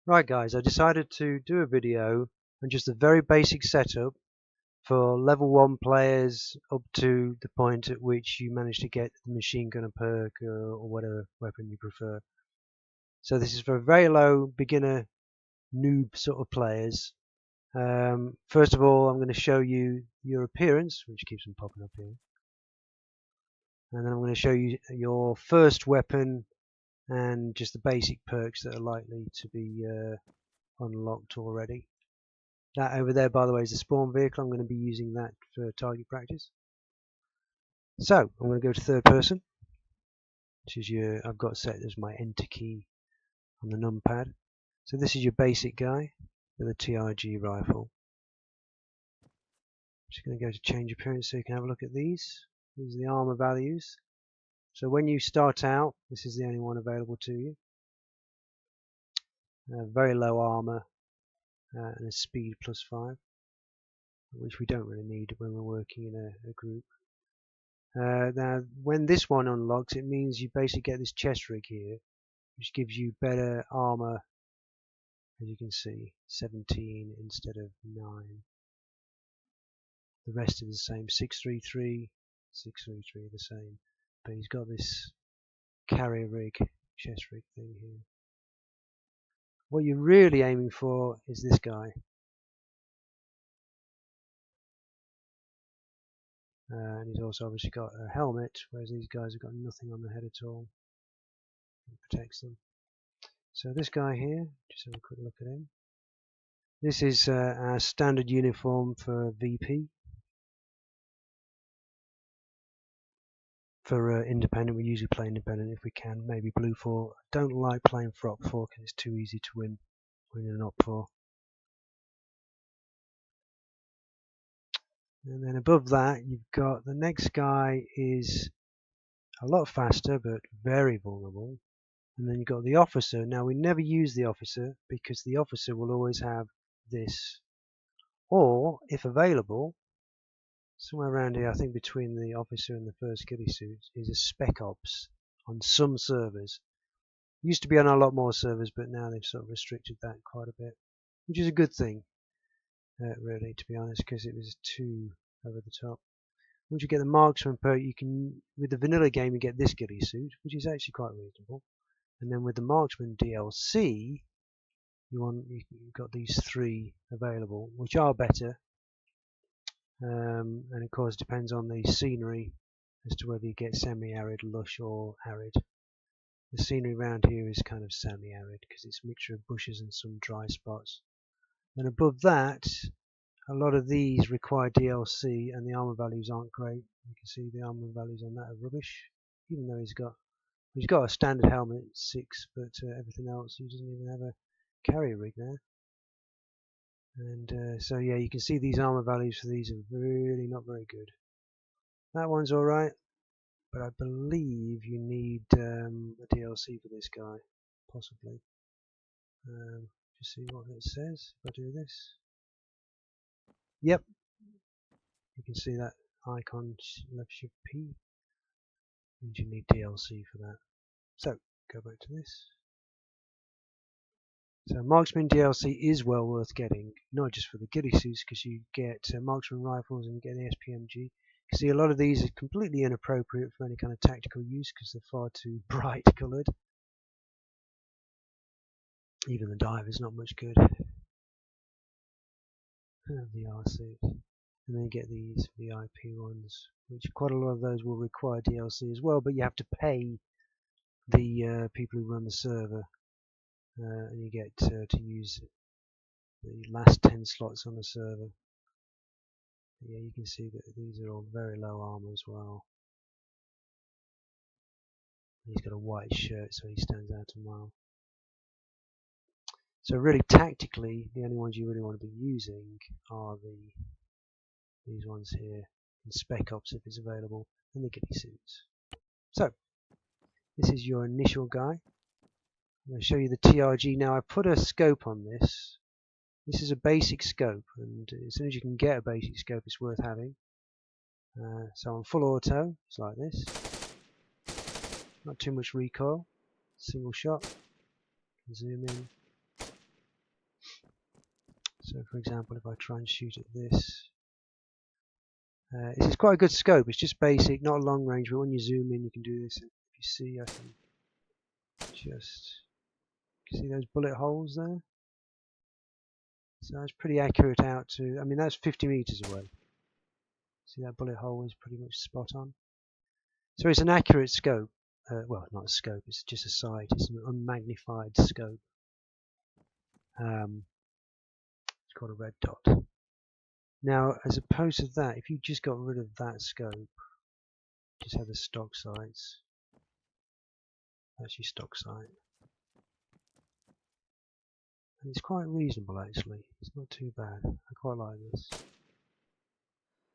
Right guys, I decided to do a video on just a very basic setup for level 1 players up to the point at which you manage to get the machine gunner perk or whatever weapon you prefer. So this is for very low beginner noob sort of players. First of all, I'm going to show you your appearance, which keeps them popping up here. And then I'm going to show you your first weapon and just the basic perks that are likely to be unlocked already. That over there, by the way, is the spawn vehicle. I'm going to be using that for target practice. So I'm going to go to third person, which is I've got set as my enter key on the numpad. So this is your basic guy with a TRG rifle. I'm just going to go to change appearance so you can have a look at these. These are the armor values. So when you start out, this is the only one available to you. Very low armor and a speed +5, which we don't really need when we're working in a group. Now, when this one unlocks, it means you basically get this chest rig here, which gives you better armor. As you can see, 17 instead of 9. The rest are the same. 633, 633 are the same. But he's got this carrier rig, chest rig thing here. What you're really aiming for is this guy. And he's also obviously got a helmet, whereas these guys have got nothing on the head at all. It protects them. So this guy here, just have a quick look at him. This is our standard uniform for VP. For independent, we usually play independent if we can, maybe blue 4. I don't like playing for op 4 because it's too easy to win an op 4. And then above that, you've got the next guy is a lot faster but very vulnerable. And then you've got the officer. Now we never use the officer because the officer will always have this. Or, if available, somewhere around here, I think between the officer and the first ghillie suit, is a spec ops on some servers. Used to be on a lot more servers, but now they've sort of restricted that quite a bit, which is a good thing, really, to be honest, because it was too over the top. Once you get the marksman perk, you can, with the vanilla game, you get this ghillie suit, which is actually quite reasonable. And then with the marksman DLC, you've got these 3 available, which are better. And of course, it depends on the scenery as to whether you get semi-arid, lush, or arid. The scenery around here is kind of semi-arid because it's a mixture of bushes and some dry spots. And above that, a lot of these require DLC and the armor values aren't great. You can see the armor values on that are rubbish, even though he's got a standard helmet 6, but everything else, he doesn't even have a carrier rig there. And so yeah, you can see these armor values for these are really not very good. That one's alright, but I believe you need a DLC for this guy, possibly. Just see what it says if I do this. Yep, you can see that icon left shift P. Means you need DLC for that. So go back to this. So marksman DLC is well worth getting, not just for the ghillie suits, because you get marksman rifles and you get the SPMG. You can see a lot of these are completely inappropriate for any kind of tactical use because they're far too bright coloured. Even the diver's not much good. The R suit. And then you get these VIP ones, which quite a lot of those will require DLC as well, but you have to pay the people who run the server, and you get to use the last 10 slots on the server. Yeah, you can see that these are all very low armor as well. He's got a white shirt, so he stands out a mile. So really, tactically, the only ones you really want to be using are these ones here, in Spec Ops if it's available, and the ghillie suits. So, this is your initial guy. I'm going to show you the TRG. Now, I put a scope on this. This is a basic scope, and as soon as you can get a basic scope, it's worth having. So on full auto, it's like this. Not too much recoil. Single shot. Zoom in. So for example, if I try and shoot at this, this is quite a good scope. It's just basic, not long range, but when you zoom in you can do this. If you see, I can just see those bullet holes there. So that's pretty accurate out to, I mean that's 50 meters away. See that bullet hole is pretty much spot on. So it's an accurate scope. Well, not a scope, it's just a sight. It's an unmagnified scope. It's called a red dot. Now, as opposed to that, if you just got rid of that scope, just have the stock sights. That's your stock sight. And it's quite reasonable actually. It's not too bad. I quite like this.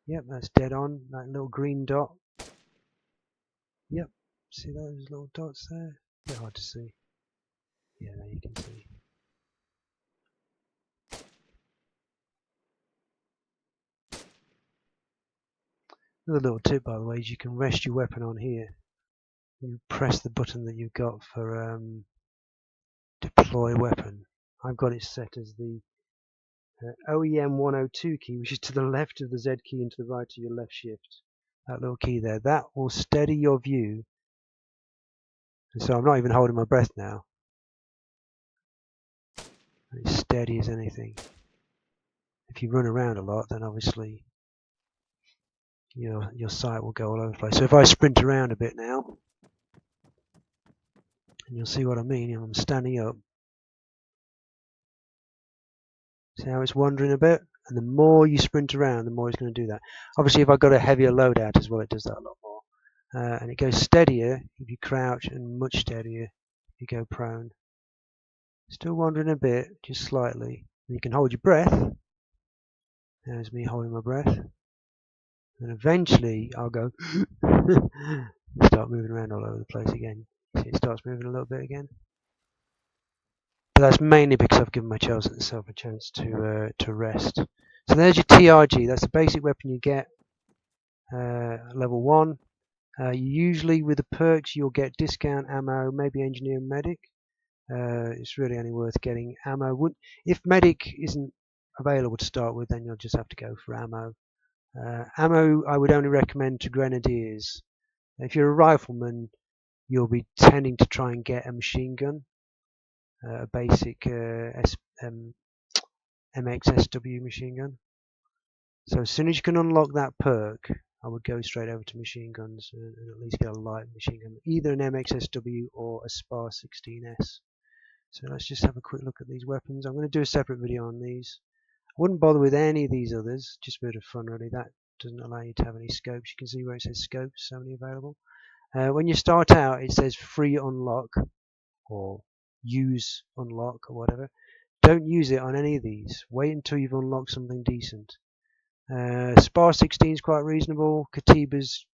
Yep, that's dead on. That little green dot. Yep. See those little dots there? A bit hard to see. Yeah, there you can see. Another little tip, by the way, is you can rest your weapon on here. You press the button that you've got for deploy weapon. I've got it set as the OEM 102 key, which is to the left of the Z key and to the right of your left shift. That little key there. That will steady your view. And so I'm not even holding my breath now. It's steady as anything. If you run around a lot, then obviously your sight will go all over the place. So if I sprint around a bit now, and you'll see what I mean, I'm standing up. See how it's wandering a bit? And the more you sprint around, the more it's going to do that. Obviously, if I've got a heavier loadout as well, it does that a lot more. And it goes steadier if you crouch and much steadier if you go prone. Still wandering a bit, just slightly. You can hold your breath. There's me holding my breath. And eventually I'll go start moving around all over the place again. See, it starts moving a little bit again. But that's mainly because I've given myself a chance to rest. So there's your TRG. That's the basic weapon you get level 1. Usually with the perks you'll get discount ammo, maybe engineer and medic. It's really only worth getting ammo. If medic isn't available to start with, then you'll just have to go for ammo. Ammo I would only recommend to grenadiers. If you're a rifleman, you'll be tending to try and get a machine gun, a basic MXSW machine gun. So as soon as you can unlock that perk, I would go straight over to machine guns and at least get a light machine gun, either an MXSW or a SPAR 16S. So let's just have a quick look at these weapons. I'm going to do a separate video on these. I wouldn't bother with any of these others, just a bit of fun really. That doesn't allow you to have any scopes. You can see where it says scopes, so many available. When you start out, it says free unlock or use unlock or whatever. Don't use it on any of these. Wait until you've unlocked something decent. SPAR 16 is quite reasonable. Katiba's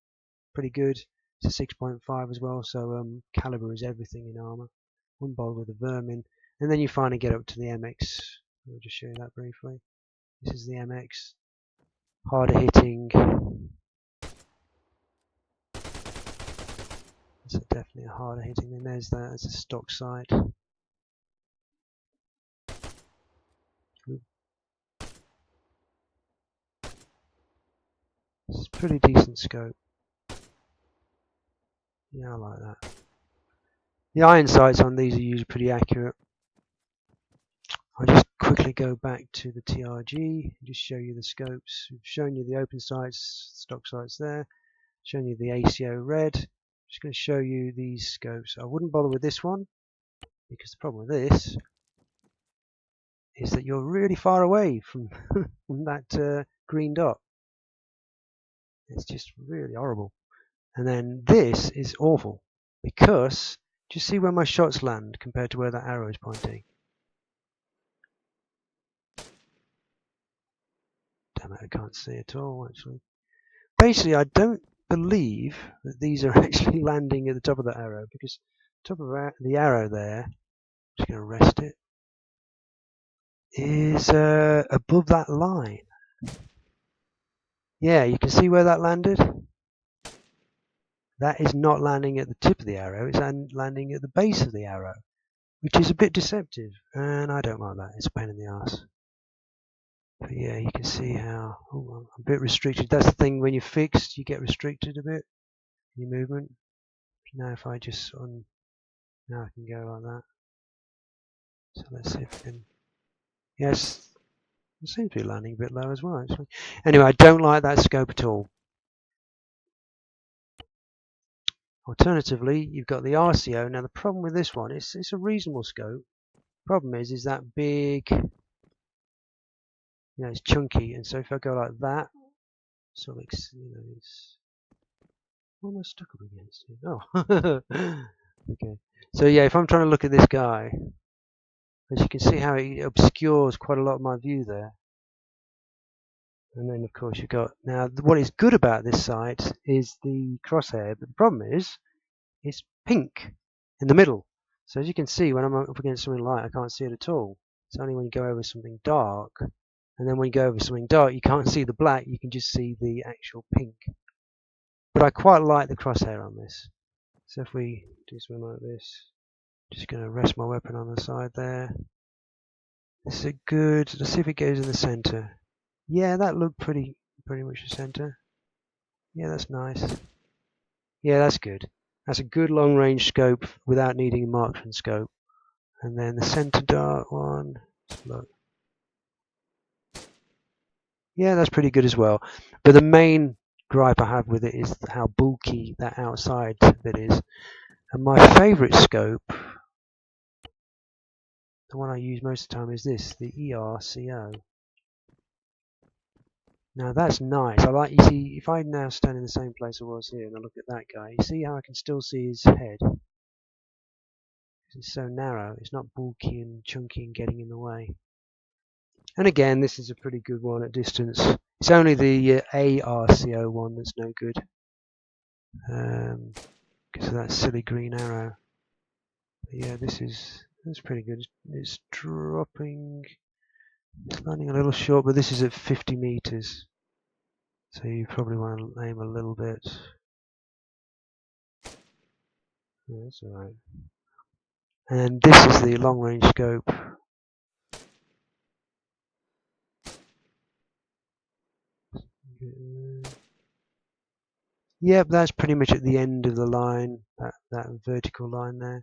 pretty good. It's a 6.5 as well, so caliber is everything in Arma. Wouldn't bother with the vermin. And then you finally get up to the MX. I'll just show you that briefly. This is the MX. Harder hitting. It's definitely a harder hitting. And there's that as a stock sight. It's a pretty decent scope. Yeah, I like that. The iron sights on these are usually pretty accurate. I'll just quickly go back to the TRG and just show you the scopes. We've shown you the open sights, stock sights there. Shown you the ACO red. Just going to show you these scopes. I wouldn't bother with this one because the problem with this is that you're really far away from, from that green dot. It's just really horrible. And then this is awful because just see where my shots land compared to where that arrow is pointing. Damn it, I can't see at all actually. Basically, I don't believe that these are actually landing at the top of the arrow because the top of the arrow there, I'm just going to rest it, is above that line. Yeah, you can see where that landed. That is not landing at the tip of the arrow, it's landing at the base of the arrow, which is a bit deceptive, and I don't like that. It's a pain in the arse. But yeah, you can see how I'm a bit restricted. That's the thing, when you're fixed, you get restricted a bit in your movement. Now if I just now I can go like that. So let's see if we can. Yes, it seems to be landing a bit low as well, actually. Anyway, I don't like that scope at all. Alternatively, you've got the RCO. Now the problem with this one is it's a reasonable scope. Problem is that big, it's chunky, and so if I go like that, so it's, it's, what am I stuck up against here? Oh, okay. So yeah, if I'm trying to look at this guy, as you can see how it obscures quite a lot of my view there. And then of course you've got, now what is good about this sight is the crosshair, but the problem is it's pink in the middle. So as you can see, when I'm up against something light, I can't see it at all. It's only when you go over something dark, and then when you go over something dark, you can't see the black, you can just see the actual pink. But I quite like the crosshair on this. So if we do something like this, just going to rest my weapon on the side there. This is a good, let's see if it goes in the center. Yeah, that looked pretty much the center. Yeah, that's nice. Yeah, that's good. That's a good long range scope without needing a marksman scope. And then the center dart one, let's look. Yeah, that's pretty good as well. But the main gripe I have with it is how bulky that outside bit is. And my favourite scope, the one I use most of the time, is this, the ERCO. Now that's nice. I like, you see, if I now stand in the same place I was here and I look at that guy, you see how I can still see his head? It's so narrow, it's not bulky and chunky and getting in the way. And again, this is a pretty good one at distance. It's only the ARCO one that's no good. Because of that silly green arrow. But yeah, that's pretty good. It's dropping, it's landing a little short, but this is at 50 meters. So you probably want to aim a little bit. Yeah, that's alright. And this is the long range scope. Yep, that's pretty much at the end of the line, that vertical line there.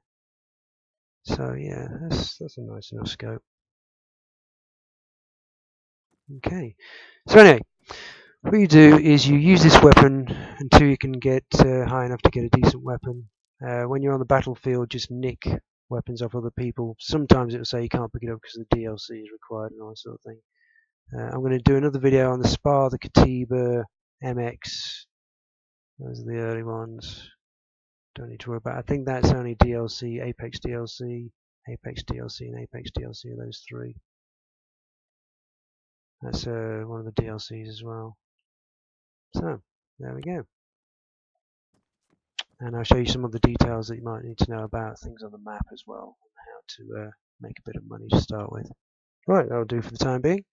So yeah, that's a nice enough scope. Okay, so anyway, what you do is you use this weapon until you can get high enough to get a decent weapon. When you're on the battlefield, just nick weapons off other people. Sometimes it will say you can't pick it up because the DLC is required and all that sort of thing. I'm going to do another video on the Spar, the Katiba, MX. Those are the early ones. Don't need to worry about it. I think that's only DLC, Apex DLC, Apex DLC, and Apex DLC are those three. That's one of the DLCs as well. So, there we go. And I'll show you some of the details that you might need to know about things on the map as well, and how to make a bit of money to start with. Right, that'll do for the time being.